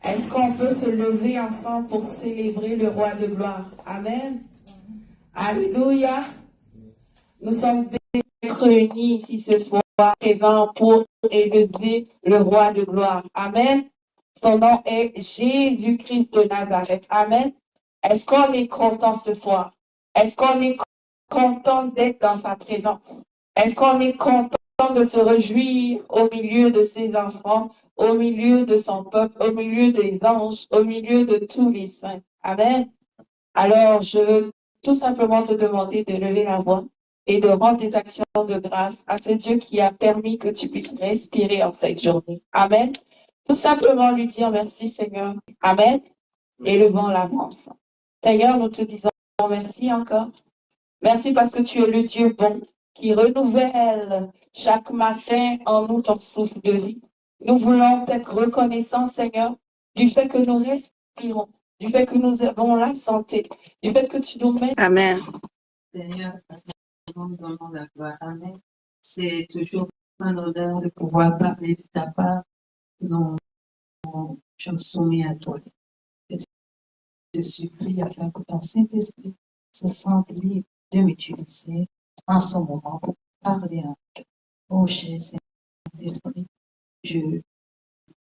Est-ce qu'on peut se lever ensemble pour célébrer le roi de gloire? Amen. Alléluia. Nous sommes réunis ici ce soir, présents pour élever le roi de gloire. Amen. Son nom est Jésus-Christ de Nazareth. Amen. Est-ce qu'on est content ce soir? Est-ce qu'on est content d'être dans sa présence? Est-ce qu'on est content de se réjouir au milieu de ses enfants, au milieu de son peuple, au milieu des anges, au milieu de tous les saints? Amen. Alors, je veux tout simplement te demander de lever la voix et de rendre des actions de grâce à ce Dieu qui a permis que tu puisses respirer en cette journée. Amen. Tout simplement lui dire merci, Seigneur. Amen. Et levons la main ensemble. Seigneur, nous te disons merci encore. Merci parce que tu es le Dieu bon qui renouvelle chaque matin en nous ton souffle de vie. Nous voulons être reconnaissants, Seigneur, du fait que nous respirons, du fait que nous avons la santé, du fait que tu nous mets. Amen. Seigneur, nous donnons la gloire. Amen. C'est toujours un honneur de pouvoir parler de ta part. Nous sommes soumis à toi. Je te supplie afin que ton Saint-Esprit se sente libre de m'utiliser en ce moment pour parler à toi. Oh, cher Saint-Esprit, je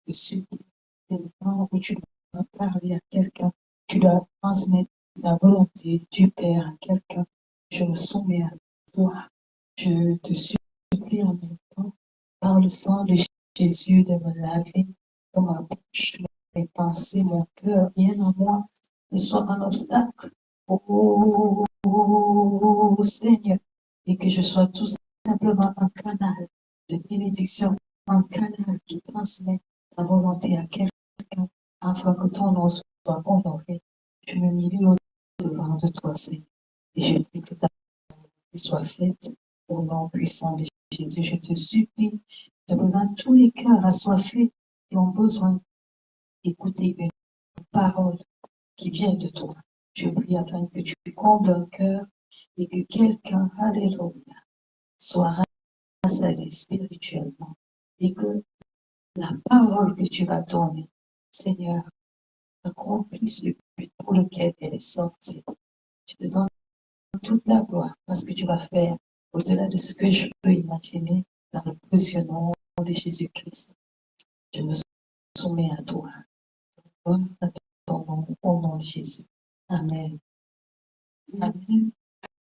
te supplie, c'est le temps où tu dois parler à quelqu'un, tu dois transmettre la volonté du Père à quelqu'un. Je me soumets à toi. Je te supplie en même temps, par le sang de Jésus, de me laver dans ma bouche, mes pensées, mon cœur, rien en moi ne soit un obstacle. Oh, Seigneur, et que je sois tout simplement un canal de bénédiction, un canal qui transmet ta volonté à quelqu'un, afin que ton nom soit honoré. Je me mets au-devant de toi, Seigneur, et je prie que ta volonté soit faite au nom puissant de Jésus. Je te supplie, je te présente tous les cœurs assoiffés qui ont besoin d'écouter une parole qui vient de toi. Je prie afin que tu combles un cœur et que quelqu'un, alléluia, soit rassasié spirituellement et que la parole que tu vas donner, Seigneur, accomplisse le but pour lequel elle est sortie. Je te donne toute la gloire parce que tu vas faire au-delà de ce que je peux imaginer dans le précieux nom de Jésus-Christ. Je me soumets à toi. À ton nom, au nom de Jésus. Amen. Amen.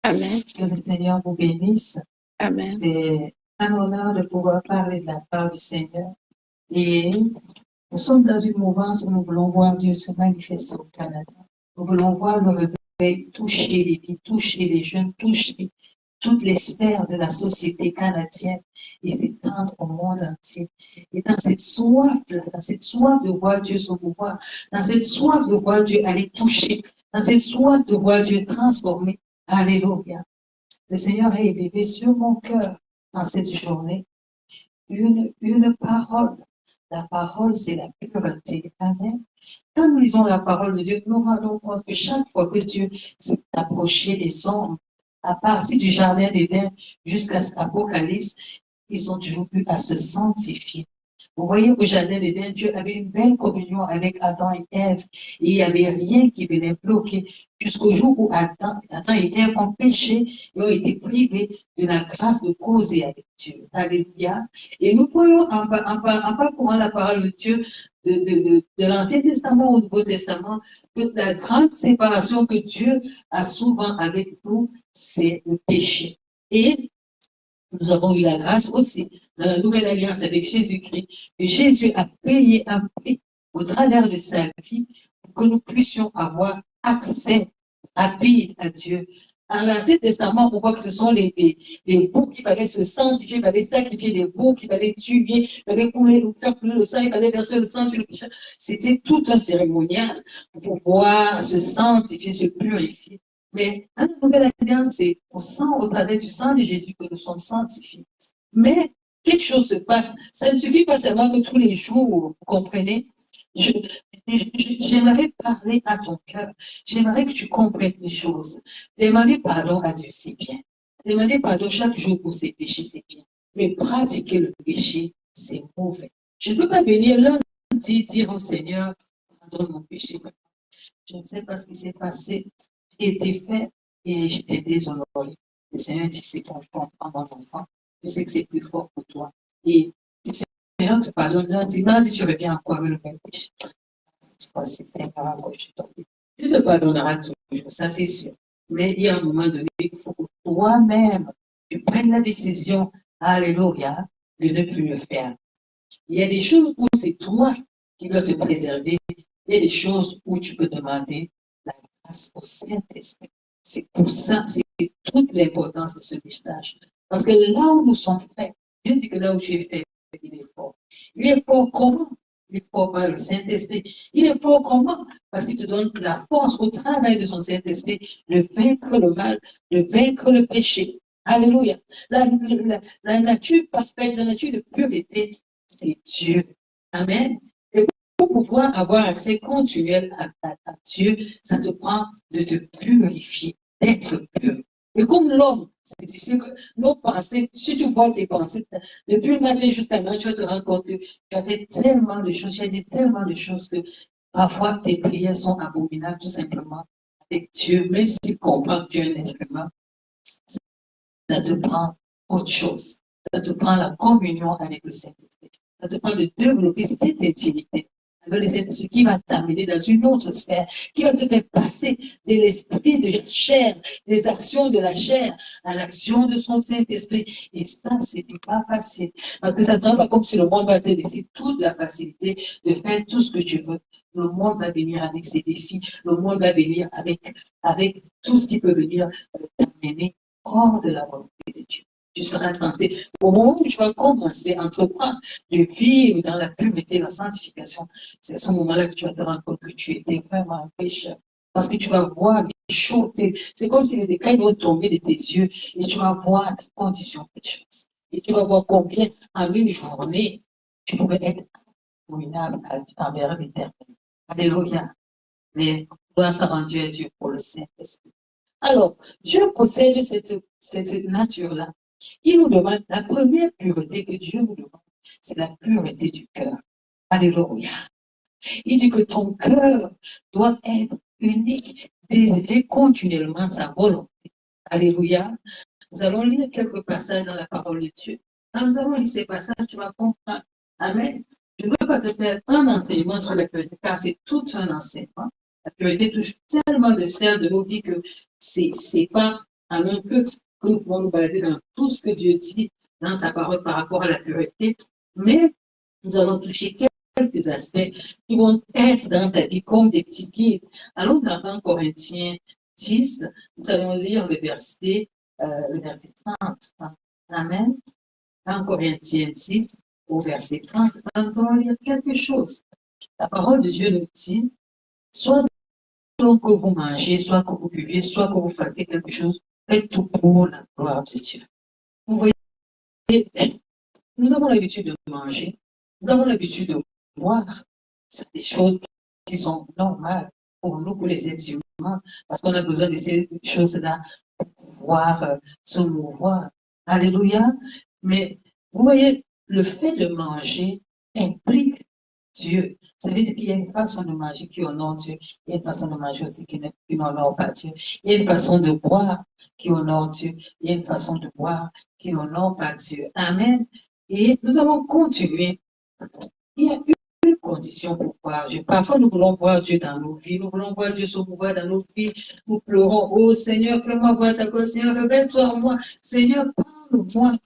Amen. Que le Seigneur vous bénisse. Amen. C'est un honneur de pouvoir parler de la part du Seigneur. Et nous sommes dans une mouvance où nous voulons voir Dieu se manifester au Canada. Nous voulons voir le réveil toucher les vies, toucher les jeunes, toucher toutes les sphères de la société canadienne et s'étendre au monde entier. Et dans cette soif de voir Dieu se pouvoir, dans cette soif de voir Dieu aller toucher, dans cette soif de voir Dieu transformer, alléluia. Le Seigneur a élevé sur mon cœur dans cette journée une parole. La parole, c'est la pureté. Amen. Quand nous lisons la parole de Dieu, nous rendons compte que chaque fois que Dieu s'est approché des hommes, à partir du jardin d'Éden jusqu'à l'Apocalypse, ils ont toujours eu à se sanctifier. Vous voyez qu'au jardin d'Éden, Dieu avait une belle communion avec Adam et Ève et il n'y avait rien qui venait bloquer jusqu'au jour où Adam et Ève ont péché et ont été privés de la grâce de causer avec Dieu. Alléluia. Et nous voyons en parcourant la parole de Dieu de l'Ancien Testament au Nouveau Testament que la grande séparation que Dieu a souvent avec nous, c'est le péché. Et nous avons eu la grâce aussi dans la nouvelle alliance avec Jésus-Christ, que Jésus a payé un prix au travers de sa vie pour que nous puissions avoir accès rapide à Dieu. Dans l'Ancien Testament, on voit que ce sont les boucs qui fallait se sanctifier, il fallait sacrifier des boucs, il fallait tuer, il fallait faire couler le sang, il fallait verser le sang sur le péché. C'était tout un cérémonial pour pouvoir se sanctifier, se purifier. Mais dans la nouvelle alliance, on sent au travers du sang de Jésus que nous sommes sanctifiés. Mais quelque chose se passe. Ça ne suffit pas seulement que tous les jours, vous comprenez, j'aimerais parler à ton cœur. J'aimerais que tu comprennes les choses. Demander pardon à Dieu, c'est bien. Demander pardon chaque jour pour ses péchés, c'est bien. Mais pratiquer le péché, c'est mauvais. Je ne peux pas venir lundi dire au Seigneur, pardonne mon péché. Je ne sais pas ce qui s'est passé, ce qui a été fait, et j'étais déshonorée. Le Seigneur dit, c'est ton enfant, mon enfant. Je sais que c'est plus fort que toi. Et le Seigneur te pardonne. Lundi, tu reviens encore avec le même péché. Je crois que c'est Seigneur, je suis tombée. Tu te pardonneras toujours, ça c'est sûr. Mais il y a un moment donné, il faut que toi-même, tu prennes la décision, alléluia, de ne plus le faire. Il y a des choses où c'est toi qui dois te préserver. Il y a des choses où tu peux demander la grâce au Saint-Esprit. C'est pour ça, c'est toute l'importance de ce message. Parce que là où nous sommes faits, Dieu dit que là où tu es fait, il est fort. Il est fort comment? Il est fort par le Saint-Esprit. Il est fort comment? Parce qu'il te donne la force au travail de son Saint-Esprit de vaincre le mal, de vaincre le péché. Alléluia. La nature parfaite, la nature de pureté, c'est Dieu. Amen. Et pour pouvoir avoir accès continuel à Dieu, ça te prend de te purifier, d'être pur. Et comme l'homme, tu sais que nos pensées, si tu vois tes pensées, depuis le matin jusqu'à maintenant, tu vas te rendre compte que tu as fait tellement de choses, tu as dit tellement de choses que parfois tes prières sont abominables, tout simplement, avec Dieu, même s'il comprend que tu es un instrument, ça te prend autre chose. Ça te prend la communion avec le Saint-Esprit. Ça te prend de développer cette intimité avec le Saint-Esprit qui va t'amener dans une autre sphère, qui va te faire passer de l'esprit de la chair, des actions de la chair, à l'action de son Saint-Esprit. Et ça, c'est pas facile. Parce que ça ne sera pas comme si le monde va te laisser toute la facilité de faire tout ce que tu veux. Le monde va venir avec ses défis. Le monde va venir avec tout ce qui peut venir t'amener hors de la volonté de Dieu. Tu seras tenté. Au moment où tu vas commencer à entreprendre de vivre dans la pureté, la sanctification, c'est à ce moment-là que tu vas te rendre compte que tu étais vraiment un pécheur. Parce que tu vas voir les choses, c'est comme si les décrets vont tomber de tes yeux et tu vas voir ta condition pécheuse. Et tu vas voir combien en une journée tu pouvais être abominable envers l'éternel. Alléluia. Mais grâce à Dieu et Dieu pour le Saint-Esprit. Alors, Dieu possède cette nature-là. Il nous demande, la première pureté que Dieu nous demande, c'est la pureté du cœur. Alléluia. Il dit que ton cœur doit être unique, développer continuellement sa volonté. Alléluia. Nous allons lire quelques passages dans la parole de Dieu. Quand nous allons lire ces passages, tu vas comprendre. Amen. Je ne veux pas te faire un enseignement sur la pureté, car c'est tout un enseignement. La pureté touche tellement de sphères de nos vies que c'est pas en un peu que nous pouvons nous balader dans tout ce que Dieu dit dans sa parole par rapport à la pureté. Mais nous allons toucher quelques aspects qui vont être dans ta vie comme des petits guides. Allons dans 1 Corinthiens 10, nous allons lire le verset 30. Amen. 1 Corinthiens 10, au verset 30, nous allons lire quelque chose. La parole de Dieu nous dit, soit donc que vous mangez, soit que vous buvez, soit que vous fassiez quelque chose, faites tout pour la gloire de Dieu. Vous voyez, nous avons l'habitude de manger, nous avons l'habitude de boire. C'est des choses qui sont normales pour nous, pour les êtres humains, parce qu'on a besoin de ces choses-là pour pouvoir se mouvoir. Alléluia. Mais vous voyez, le fait de manger implique Dieu. Ça veut dire qu'il y a une façon de manger qui honore Dieu. Il y a une façon de manger aussi qui n'honore pas Dieu. Il y a une façon de boire qui honore Dieu. Il y a une façon de boire qui n'honore pas Dieu. Amen. Et nous allons continuer. Il y a une condition pour voir Dieu. Parfois, nous voulons voir Dieu dans nos vies. Nous voulons voir Dieu se mouvoir dans nos vies. Nous pleurons. Oh Seigneur, fais-moi voir ta gloire. Seigneur, révèle-toi en moi. Seigneur, parle-moi.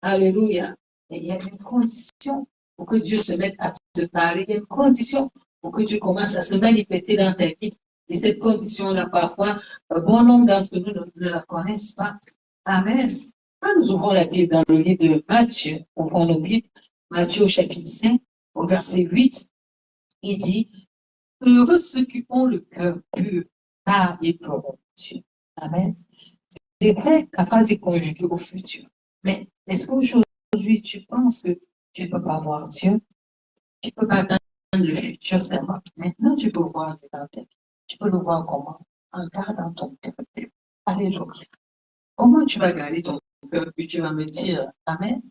Alléluia. Et il y a une condition pour que Dieu se mette à te parler. Il y a une condition pour que Dieu commence à se manifester dans ta vie. Et cette condition-là, parfois, bon nombre d'entre nous ne la connaissent pas. Amen. Quand nous ouvrons la Bible dans le livre de Matthieu, ouvrons nos Bibles, Matthieu au chapitre 5, au verset 8, il dit, heureux ceux qui ont le cœur pur, car ils verront Dieu. Amen. C'est vrai, la phrase est conjuguée au futur. Mais est-ce qu'aujourd'hui, tu penses que tu ne peux pas voir Dieu? Tu ne peux pas attendre le futur seulement. Maintenant, tu peux voir Dieu dans ta vie. Tu peux le voir comment? En gardant ton cœur pur. Alléluia. Comment tu vas garder ton cœur pur? Tu vas me dire, Amen.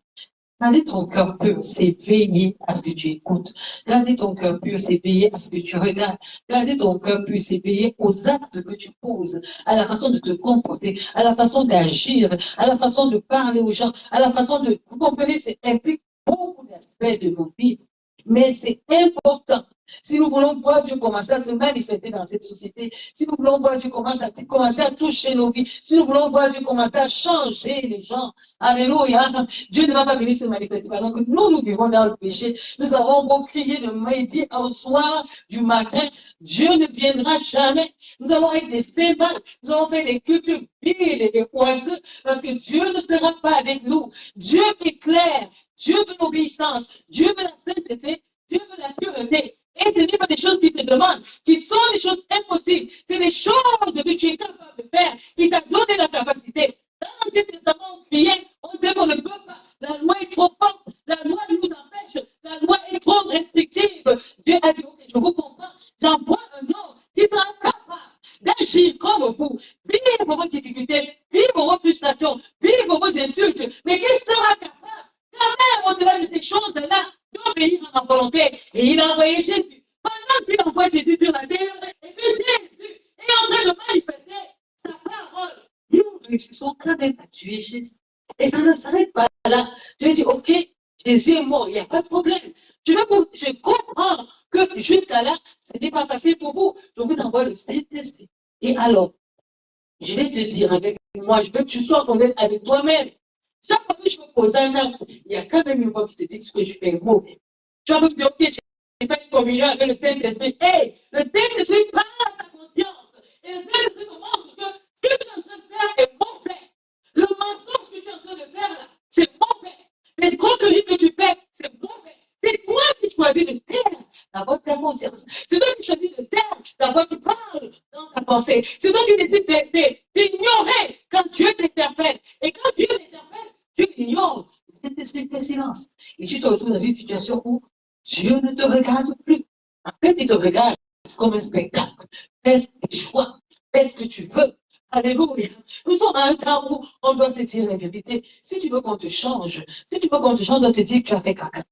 Garder ton cœur pur, c'est veiller à ce que tu écoutes. Garder ton cœur pur, c'est veiller à ce que tu regardes. Garder ton cœur pur, c'est veiller aux actes que tu poses, à la façon de te comporter, à la façon d'agir, à la façon de parler aux gens, à la façon de... Vous comprenez, c'est implique beaucoup d'aspects de nos vies. Mais c'est important. Si nous voulons voir Dieu commencer à se manifester dans cette société, si nous voulons voir Dieu commencer à toucher nos vies, si nous voulons voir Dieu commencer à changer les gens, alléluia, Dieu ne va pas venir se manifester pendant que nous vivons dans le péché. Nous avons beau crier de midi au soir, du matin, Dieu ne viendra jamais. Nous allons être des sévales, nous allons faire des cultures viles et des oiseux, parce que Dieu ne sera pas avec nous. Dieu est clair, Dieu veut l'obéissance, Dieu veut la sainteté, Dieu veut la pureté. Et ce n'est pas des choses qui te demandent, qui sont des choses impossibles. C'est des choses que tu es capable de faire. Il t'a donné la capacité. Dans l'Ancien Testament, on criait, on disait qu'on ne peut pas. La loi est trop forte. La loi nous empêche. La loi est trop restrictive. Dieu a dit, ok, je vous comprends. J'envoie un homme qui sera capable d'agir comme vous. Vivre vos difficultés, vivre vos frustrations, vivre vos insultes. Mais qui sera capable, quand même, au-delà de ces choses-là, d'obéir à ma volonté. Et il a envoyé Jésus. Pendant qu'il envoie Jésus sur la terre, et que Jésus est en train de manifester sa parole, nous réussissons quand même à tuer Jésus. Et ça ne s'arrête pas là. Tu dis, ok, Jésus est mort, il n'y a pas de problème. Je comprends que jusqu'à là, ce n'est pas facile pour vous. Je vous envoie le Saint-Esprit. Et alors, je vais te dire avec moi, je veux que tu sois honnête avec toi-même. Chaque fois que je veux poser un acte, il y a quand même une voix qui te dit que ce que je fais est mauvais. Tu vas me dire, ok, j'ai fait une communion avec le Saint-Esprit. Hey, le Saint-Esprit parle à ta conscience. Et le Saint-Esprit te montre que ce que tu es en train de faire est mauvais. Le mensonge que tu es en train de faire là, c'est mauvais. Les contenus que tu fais, c'est mauvais. C'est toi qui choisis de taire d'avoir ta conscience. C'est toi qui choisis de taire d'avoir qui parle dans ta pensée. C'est toi qui décides d'ignorer quand Dieu t'interpelle. Et quand Dieu t'interpelle, tu l'ignores. Cet esprit fait silence. Et tu te retrouves dans une situation où Dieu ne te regarde plus. En fait, il te regarde comme un spectacle. Fais tes choix. Fais ce que tu veux. Alléluia. Nous sommes à un temps où on doit se dire la vérité. Si tu veux qu'on te change, si tu veux qu'on te change, on doit te dire que tu as fait caca.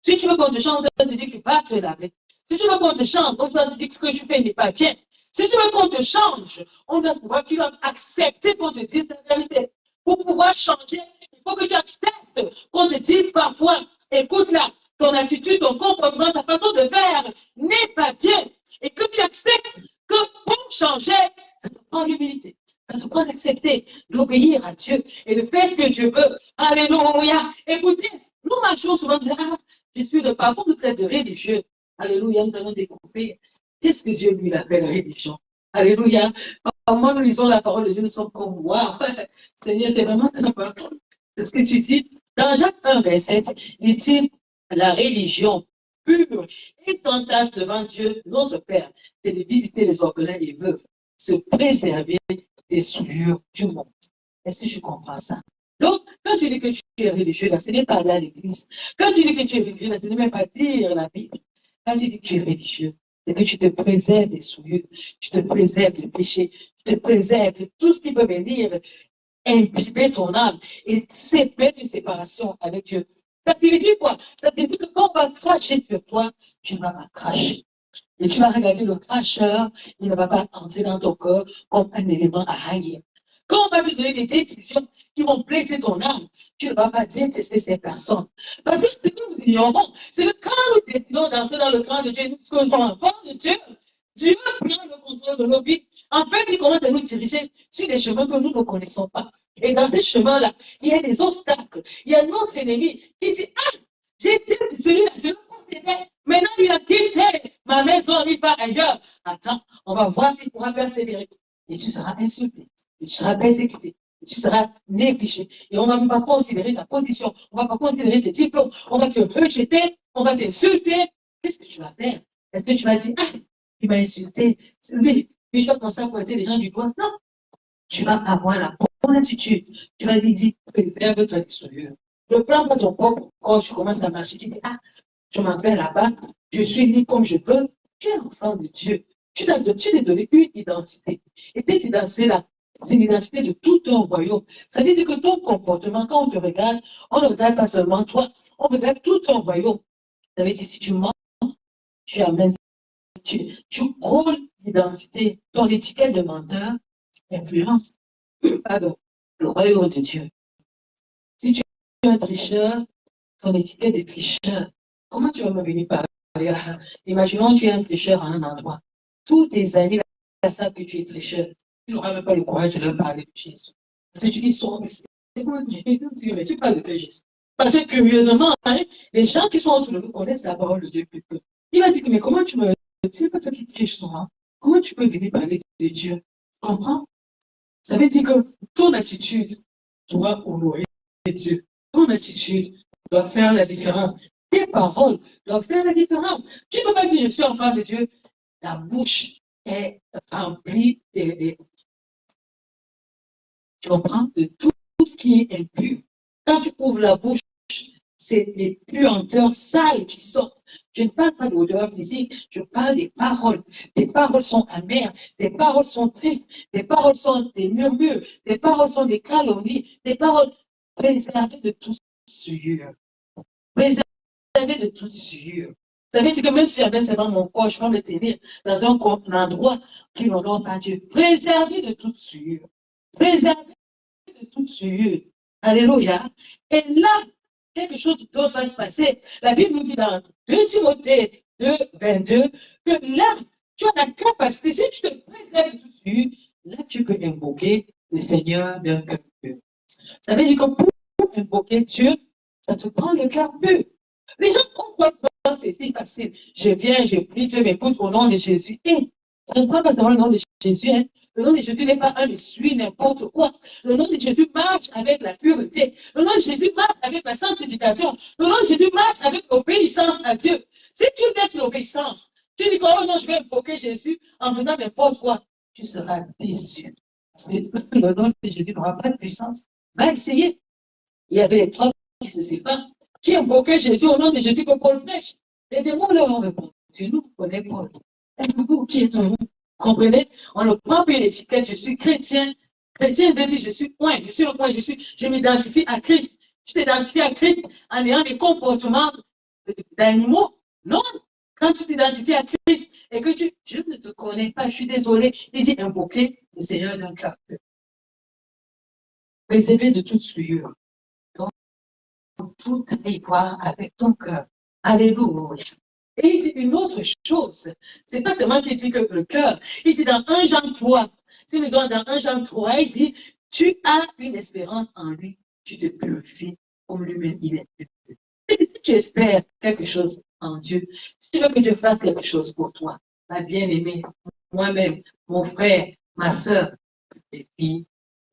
Si tu veux qu'on te change, on doit te dire que tu vas te laver. Si tu veux qu'on te change, on doit te dire que ce que tu fais n'est pas bien. Si tu veux qu'on te change, on doit pouvoir, tu dois accepter qu'on te dise la vérité. Pour pouvoir changer, il faut que tu acceptes qu'on te dise parfois, écoute là, ton attitude, ton comportement, ta façon de faire n'est pas bien. Et que tu acceptes que pour changer, ça te prend l'humilité. Ça te prend d'accepter, d'obéir à Dieu et de faire ce que Dieu veut. Alléluia. Écoutez, nous marchons souvent de là. Je suis de parfois nous êtes de religieux. Alléluia, nous allons découvrir qu'est-ce que Dieu lui appelle religion. Alléluia. Comment nous lisons la parole de Dieu, nous sommes comme waouh. Seigneur, c'est vraiment très important. C'est ce que tu dis. Dans Jacques 1, verset, il dit la religion pure et sans tâche devant Dieu, notre Père, c'est de visiter les orphelins et les veuves, se préserver des souillures du monde. Est-ce que je comprends ça? Donc, quand tu dis que tu es religieux, là, ce n'est pas aller à l'église. Quand tu dis que tu es religieux, là, ce n'est même pas lire la Bible. Quand tu dis que tu es religieux, c'est que tu te préserves des souillures, tu te préserves du péché, tu te préserves de tout ce qui peut venir imbiber ton âme et c'est mettre une séparation avec Dieu. Ça signifie quoi? Ça signifie que quand on va cracher sur toi, tu ne vas pas cracher. Et tu vas regarder le cracheur, il ne va pas entrer dans ton corps comme un élément à haïr. Quand on va te donner des décisions qui vont blesser ton âme, tu ne vas pas détester ces personnes. Parce que ce que nous ignorons, c'est que quand nous décidons d'entrer dans le camp de Dieu, nous sommes enfants de Dieu. Dieu prend le contrôle de nos vies. En fait, il commence à nous diriger sur des chemins que nous ne connaissons pas. Et dans ces chemins-là, il y a des obstacles. Il y a notre ennemi qui dit, ah, j'étais celui-là, je le possédais. Maintenant, il a quitté ma maison, il va ailleurs. Attends, on va voir s'il pourra persévérer. Et tu seras insulté. Et tu seras persécuté. Et tu seras négligé. Et on ne va même pas considérer ta position. On ne va pas considérer tes diplômes. On va te rejeter. On va t'insulter. Qu'est-ce que tu vas faire? Est-ce que tu vas dire, ah, il m'a insulté. Lui, puis je vais commencer à pointer les gens du doigt. Non. Tu vas avoir la bonne attitude. Tu vas dire, préserve-toi des souillures. Ne prends pas ton propre corps, tu commences à marcher. Tu dis, ah, je m'appelle là-bas, je suis né comme je veux. Tu es enfant de Dieu. Tu t'es donné une identité. Et cette identité-là, C'est l'identité de tout un royaume. Ça veut dire que ton comportement, quand on te regarde, on ne regarde pas seulement toi, on regarde tout un royaume. Ça veut dire si tu mens, tu amènes, tu rôles l'identité. Ton étiquette de menteur influence pardon, le royaume de Dieu. Si tu es un tricheur, ton étiquette de tricheur, comment tu vas me venir parler? Imaginons que tu es un tricheur à un endroit. Tous tes amis là, savent que tu es tricheur. Tu n'auras même pas le courage de leur parler de Jésus. Parce que tu dis, c'est quoi, mais tu parles de Jésus. Parce que curieusement, hein, les gens qui sont autour de nous connaissent la parole de Dieu plus que. Il va dire, mais comment tu me. Tu sais pas toi qui triches toi. Comment tu peux venir parler de Dieu? Tu comprends? Ça veut dire que ton attitude doit honorer Dieu. Ton attitude doit faire la différence. Tes paroles doivent faire la différence. Tu ne peux pas dire je suis enfant de Dieu. Ta bouche est remplie tu comprends, de tout ce qui est impur. Quand tu ouvres la bouche, c'est les puanteurs sales qui sortent. Je ne parle pas d'odeur physique, je parle des paroles. Tes paroles sont amères, tes paroles sont tristes, tes paroles sont des murmures, tes paroles sont des calomnies, tes paroles préservées de toute souillure. Préservées de toute souillure. Ça veut dire que même si j'avais ça dans mon corps, je peux me tenir dans un endroit qui n'honore pas Dieu. Préservé de toute souillure. Préservé de toute souillure. Alléluia. Et là, quelque chose d'autre va se passer. La Bible nous dit dans 2 Timothée 2, 22, que là, tu as la capacité, si tu te préserves de toute souillure, là, tu peux invoquer le Seigneur d'un cœur pur. Ça veut dire que pour invoquer Dieu, ça te prend le cœur pur. Les gens croient que c'est si facile. Je viens, je prie, Dieu m'écoute au nom de Jésus. Et ça ne prend pas seulement le nom de Jésus. Hein. Le nom de Jésus n'est pas un essuie n'importe quoi. Le nom de Jésus marche avec la pureté. Le nom de Jésus marche avec la sanctification. Le nom de Jésus marche avec l'obéissance à Dieu. Si tu laisses l'obéissance, tu dis que oh non, je vais invoquer Jésus en faisant n'importe quoi, tu seras déçu. Parce que le nom de Jésus n'aura pas de puissance. Va essayer. Il y avait les 3 fils de ces femmes qui invoquaient Jésus au nom de Jésus que Paul prêche. Les démons leur ont répondu, nous connaissons Paul. Vous qui êtes vous? Comprenez? On ne prend plus l'étiquette, je suis chrétien. Chrétien veut dire je suis point, je suis le point, je m'identifie à Christ. Je t'identifie à Christ en ayant des comportements d'animaux. Non. Quand tu t'identifies à Christ et que je ne te connais pas, je suis désolé, et j'ai invoqué le Seigneur d'un cœur. Préservé de toute souillure. Tout aille voir avec ton cœur. Alléluia. Et il dit une autre chose. C'est pas seulement qu'il dit que le cœur. Il dit dans 1 Jean 3. Si nous sommes dans 1 Jean 3, il dit tu as une espérance en lui. Tu te purifies comme lui-même il est pur. Et si tu espères quelque chose en Dieu, si tu veux que Dieu fasse quelque chose pour toi, ma bien-aimée, moi-même, mon frère, ma soeur, et puis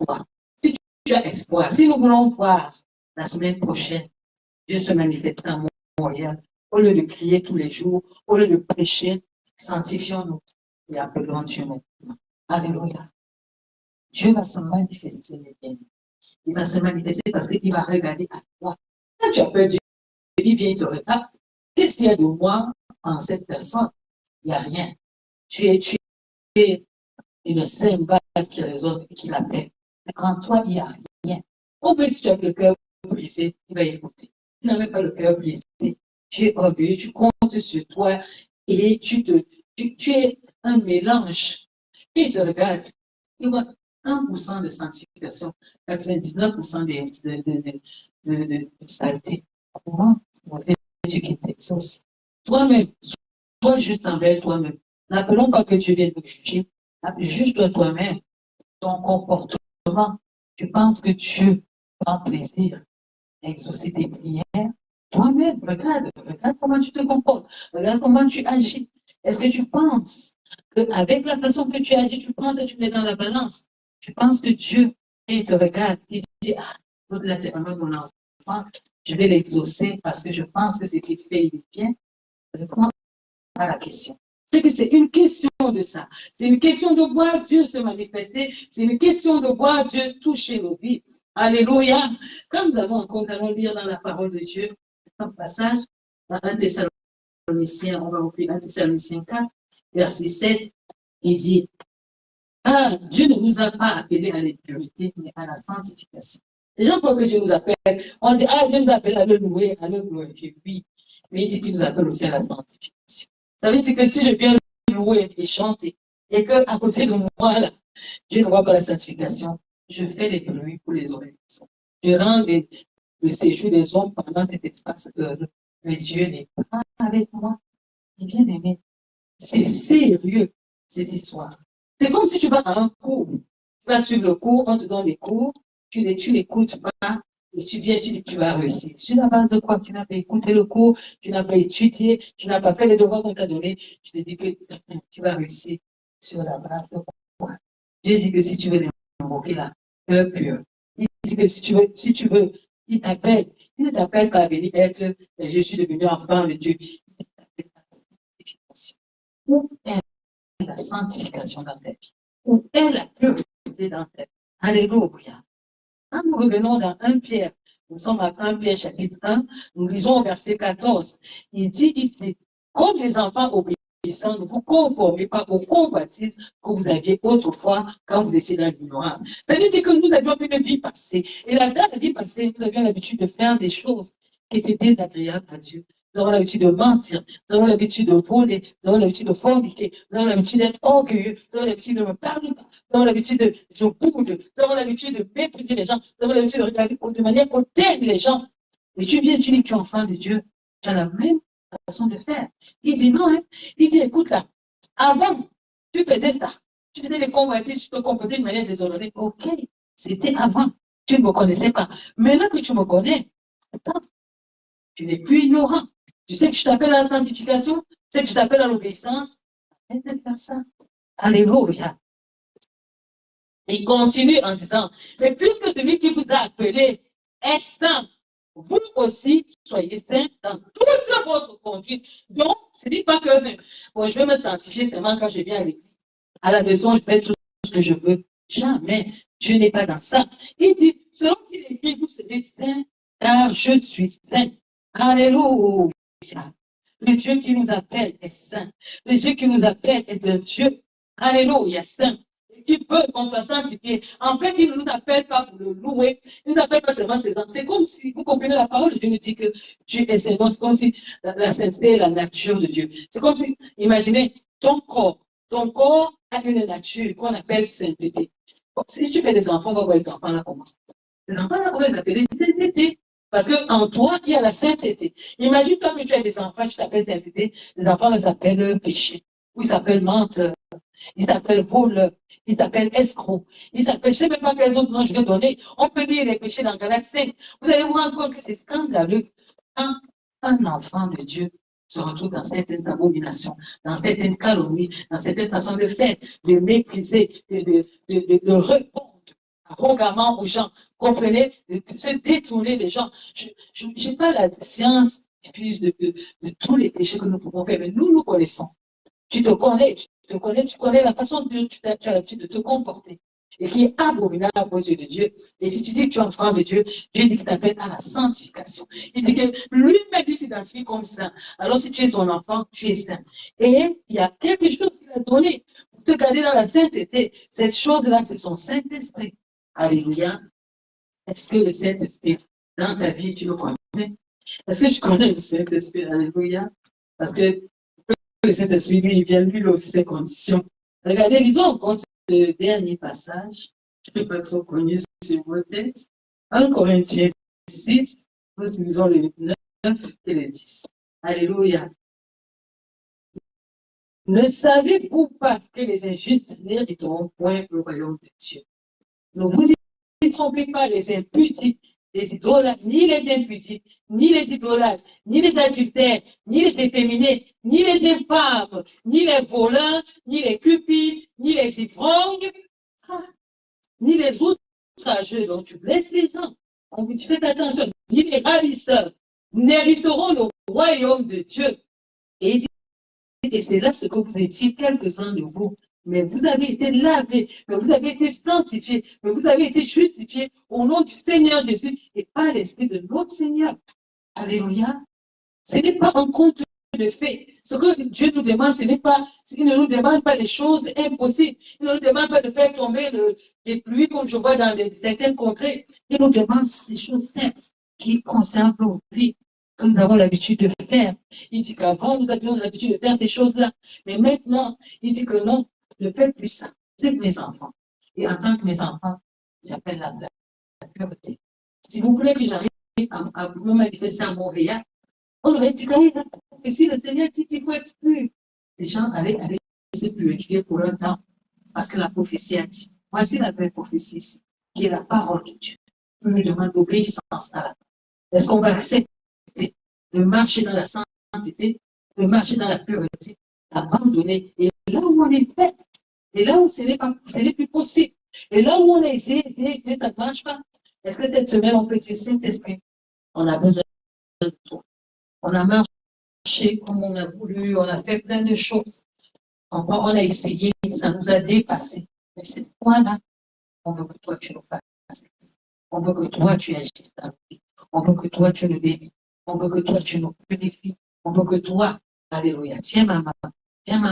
toi. Si tu as espoir, si nous voulons voir la semaine prochaine, Dieu se manifeste en Montréal. Au lieu de crier tous les jours, au lieu de prêcher, sanctifions-nous et appelons Dieu maintenant. Alléluia. Dieu va se manifester, mes bien. Il va se manifester parce qu'il va regarder à toi. Quand tu as peur, Dieu vient, il te regarde. Qu'est-ce qu'il y a de moi en cette personne? Il n'y a rien. Tu es une cymbale qui résonne et qui l'appelle. Mais en toi, il n'y a rien. Au moins, si tu as le cœur brisé, il va écouter. Tu n'as même pas le cœur brisé. Tu es orgueilleux, tu comptes sur toi et tu es un mélange. Et il te regarde. Il voit 1% de sanctification, 99% de saleté. Comment veux-tu qu'il t'exauce? Toi-même, sois juste envers toi-même. N'appelons pas que Dieu vienne te juger. Juge-toi toi-même. Ton comportement. Tu penses que Dieu prend plaisir à exaucer tes prières? Toi-même, regarde comment tu te comportes. Regarde comment tu agis. Est-ce que tu penses qu'avec la façon que tu agis, tu penses que tu es dans la balance? Tu penses que Dieu, il te regarde, il dit, ah, là, c'est vraiment mon enfant, je vais l'exaucer parce que je pense que ce qu'il fait, il est bien. Réponds à la question. C'est que c'est une question de ça. C'est une question de voir Dieu se manifester. C'est une question de voir Dieu toucher nos vies. Alléluia. Comme nous avons encore, nous allons lire dans la parole de Dieu un passage dans 1 Thessaloniciens, on va ouvrir 1 Thessaloniciens 4, verset 7. Il dit, Ah, Dieu ne nous a pas appelés à l'impurité, mais à la sanctification. Les gens croient que Dieu nous appelle. On dit, ah, Dieu nous appelle à le louer, à le glorifier. Oui, mais il dit qu'il nous appelle aussi à la sanctification. Ça veut dire que si je viens louer et chanter, et qu'à côté de moi, là, Dieu ne voit pas la sanctification, je fais des bruits pour les oreilles. Je rends le séjour des hommes pendant cet espace heureux. Mais Dieu n'est pas avec moi. Il vient d'aimer. C'est sérieux, cette histoire. C'est comme si tu vas à un cours. Tu vas suivre le cours, on te donne les cours, tu n'écoutes pas, et tu viens, tu dis que tu vas réussir. Sur la base de quoi? Tu n'as pas écouté le cours, tu n'as pas étudié, tu n'as pas fait les devoirs qu'on t'a donnés, tu te dis que tu vas réussir. Sur la base de quoi? Dieu dit que si tu veux l'invoquer là, cœur pur. Il dit que si tu veux, il t'appelle. Il ne t'appelle pas à venir être, je suis devenu enfant de Dieu. Il t'appelle à la sanctification. Où est la sanctification dans ta vie? Où est la pureté dans ta vie? Alléluia. Quand nous revenons dans 1 Pierre, nous sommes à 1 Pierre chapitre 1, nous lisons au verset 14. Il dit ici, comme les enfants obéissants, ne vous conformez pas au convoitisme que vous aviez autrefois quand vous étiez dans l'ignorance. Ça veut dire que nous avions une vie passée. Et dans la vie passée, nous avions l'habitude de faire des choses qui étaient désagréables à Dieu. Nous avons l'habitude de mentir, nous avons l'habitude de voler, nous avons l'habitude de forniquer, nous avons l'habitude d'être orgueilleux, nous avons l'habitude de ne parler pas, nous avons l'habitude de boude, nous avons l'habitude de mépriser les gens, nous avons l'habitude de regarder de manière hautaine les gens. Et tu viens, tu dis que tu es enfant de Dieu, tu as la même façon de faire. Il dit non, hein. Il dit écoute là, avant, tu faisais ça, tu faisais les convoitises, tu te comportais de manière déshonorée. Ok, c'était avant, tu ne me connaissais pas. Maintenant que tu me connais, attends, tu n'es plus ignorant. Tu sais que je t'appelle à la sanctification, tu sais que je t'appelle à l'obéissance. Arrête de faire ça. Alléluia. Il continue en disant, mais puisque celui qui vous a appelé est saint, vous aussi soyez saints dans toute votre conduite. Donc, ce n'est pas que bon, je vais me sanctifier seulement quand je viens à l'église. À la maison, je fais tout ce que je veux. Jamais. Dieu n'est pas dans ça. Il dit, selon qu'il écrit, vous serez saints, car je suis saint. Alléluia. Le Dieu qui nous appelle est saint. Le Dieu qui nous appelle est un Dieu. Alléluia, saint. Qui peut qu'on soit sanctifié. En fait, il ne nous appelle pas pour le louer. Il ne nous appelle pas seulement ses hommes. C'est comme si, vous comprenez la parole de Dieu nous dit que Dieu est saint. C'est comme si la sainteté est la nature de Dieu. C'est comme si, imaginez, ton corps a une nature qu'on appelle sainteté. Bon, si tu fais des enfants, on va voir les enfants là comment. Les enfants là, on va les appeler sainteté. Parce qu'en toi, il y a la sainteté. Imagine-toi que tu as des enfants, tu t'appelles sainteté, les enfants les appellent péché, ou ils s'appellent menteur, ils s'appellent voleur, ils s'appellent escroc, ils s'appellent, je ne sais même pas quels autres noms je vais donner. On peut lire les péchés dans Galates 5. Vous allez vous rendre compte que c'est scandaleux quand un enfant de Dieu se retrouve dans certaines abominations, dans certaines calomnies, dans certaines façons de faire, de mépriser, de répondre arrogamment aux gens, comprenez, de se détourner des gens. Je n'ai pas la science de tous les péchés que nous pouvons faire, mais nous connaissons. Tu connais la façon dont tu as l'habitude de te comporter et qui est abominable aux yeux de Dieu. Et si tu dis que tu es enfant de Dieu, Dieu dit qu'il t'appelle à la sanctification. Il dit que lui-même il s'identifie comme saint. Alors si tu es son enfant, tu es saint. Et il y a quelque chose qu'il a donné pour te garder dans la sainteté. Cette chose-là, c'est son Saint-Esprit. Alléluia. Est-ce que le Saint-Esprit, dans ta vie, tu le connais? Est-ce que tu connais le Saint-Esprit? Alléluia. Parce que le Saint-Esprit, lui, il vient lui aussi ses conditions. Regardez, lisons encore ce dernier passage. Je ne peux pas trop connu sur vos têtes. 1 Corinthiens 6, nous lisons les 9 et les 10. Alléluia. Ne savez-vous pas que les injustes n'hériteront point le royaume de Dieu? Ne vous y trompez pas, les impudiques, les idolâtres, ni les impudiques, ni les idolâtres, ni les adultères, ni les efféminés, ni les infâmes, ni les voleurs, ni les cupides, ni les ivrognes, ni les outrageux dont tu blesses les gens. On vous dit, faites attention, ni les ravisseurs n'hériteront le royaume de Dieu. Et il dit, et c'est là ce que vous étiez, quelques-uns de vous. Mais vous avez été lavés, mais vous avez été sanctifiés, mais vous avez été justifiés au nom du Seigneur Jésus et par l'Esprit de notre Seigneur. Alléluia. Ce n'est pas un contenu le fait. Ce que Dieu nous demande, ce n'est pas, il ne nous demande pas des choses impossibles. Il ne nous demande pas de faire tomber les pluies comme je vois dans certaines contrées. Il nous demande des choses simples qui concernent nos vies, que nous avons l'habitude de faire. Il dit qu'avant, nous avions l'habitude de faire ces choses-là. Mais maintenant, il dit que non, le fait plus simple, c'est mes enfants. Et en tant que mes enfants, j'appelle la pureté. Si vous voulez que j'arrive à me manifester à Montréal, on aurait dit que si le Seigneur dit qu'il faut être pur, les gens allaient se purifier pour un temps. Parce que la prophétie a dit, voici la vraie prophétie ici, qui est la parole de Dieu. On nous demande l'obéissance à la parole. Est-ce qu'on va accepter de marcher dans la sainteté, de marcher dans la pureté, abandonner, et là où on est fait, et là où ce n'est plus possible, et là où on a essayé, ça ne marche pas. Est-ce que cette semaine, on peut dire, Saint-Esprit, on a besoin de toi. On a marché comme on a voulu, on a fait plein de choses. On a essayé, ça nous a dépassé. Mais cette fois-là, on veut que toi, tu nous fasses. On veut que toi, tu agisses dans nous. On veut que toi, tu nous délivres. On veut que toi, tu nous purifies. On veut que toi, alléluia, tiens ma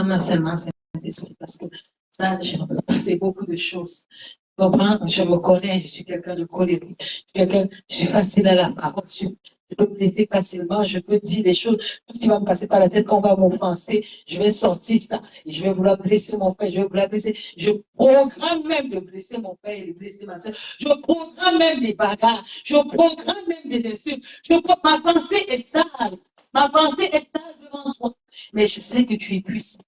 main seulement, Saint-Esprit, parce que ça, je ne peux pas faire beaucoup de choses. Comment je me connais, je suis quelqu'un de colérique, je suis facile à la parole, je peux blesser facilement, je peux dire des choses, tout ce qui va me passer par la tête, quand on va m'offenser, je vais sortir ça, et je vais vouloir blesser mon frère, je vais vouloir blesser, je programme même de blesser mon père et de blesser ma soeur, je programme même des bagarres, je programme même des insultes, ma pensée est sale, devant toi, mais je sais que tu es puissant.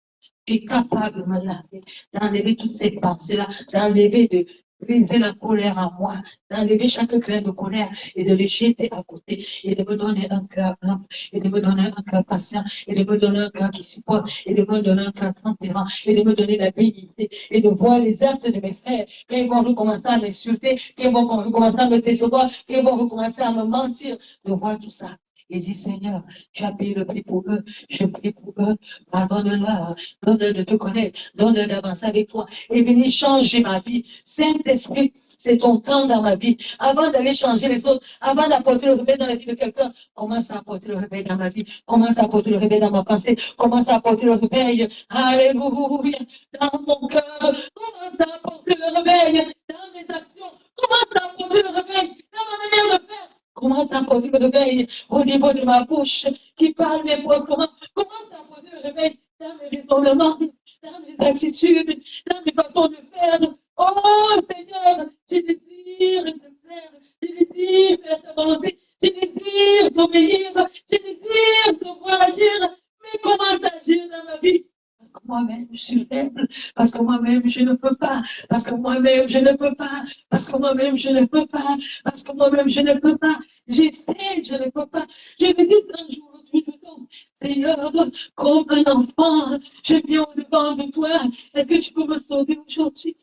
Tu es capable de me laver, d'enlever toutes ces pensées-là, de briser la colère en moi, d'enlever chaque grain de colère et de les jeter à côté et de me donner un cœur humble et de me donner un cœur patient et de me donner un cœur qui supporte et de me donner un cœur tempérant et de me donner la bénédiction et de voir les actes de mes frères quand ils vont recommencer à m'insulter, quand ils vont recommencer à me décevoir, quand ils vont recommencer à me mentir, de voir tout ça. Et dis, Seigneur, tu as payé le prix pour eux, je prie pour eux, pardonne-leur, donne-leur de te connaître, donne-leur d'avancer avec toi et venir changer ma vie. Saint-Esprit, c'est ton temps dans ma vie. Avant d'aller changer les autres, avant d'apporter le réveil dans la vie de quelqu'un, commence à apporter le réveil dans ma vie, commence à apporter le réveil dans ma pensée, commence à apporter le réveil, alléluia, dans mon cœur, commence à apporter le réveil dans mes actions, commence à apporter le réveil dans ma manière de faire. Commence à apporter le réveil au niveau de ma bouche qui parle n'importe comment. Commence à apporter le réveil dans mes raisonnements, dans mes attitudes, dans mes façons de faire. Oh Seigneur, je désire te plaire, je désire faire ta volonté, je désire t'obéir, je désire te voir agir. Mais comment agir dans ma vie? Parce que moi-même, je suis faible, parce que moi-même, je ne peux pas, parce que moi-même, je ne peux pas, parce que moi-même, je ne peux pas, parce que moi-même, je ne peux pas. J'essaie, je ne peux pas. Je me dis un jour, tu te tombes. Seigneur, comme un enfant, je viens au-devant de toi. Est-ce que tu peux me sauver aujourd'hui?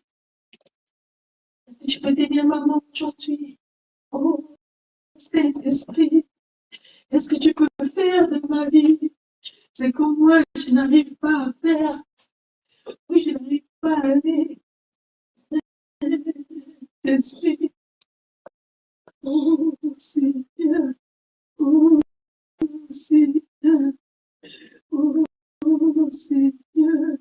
Est-ce que tu peux tenir ma main aujourd'hui? Oh, Saint-Esprit, est-ce que tu peux faire de ma vie ce que moi, je n'arrive pas à faire? Oui, je n'arrive pas à aller. Saint-Esprit, oh Seigneur, oh Seigneur, oh Seigneur.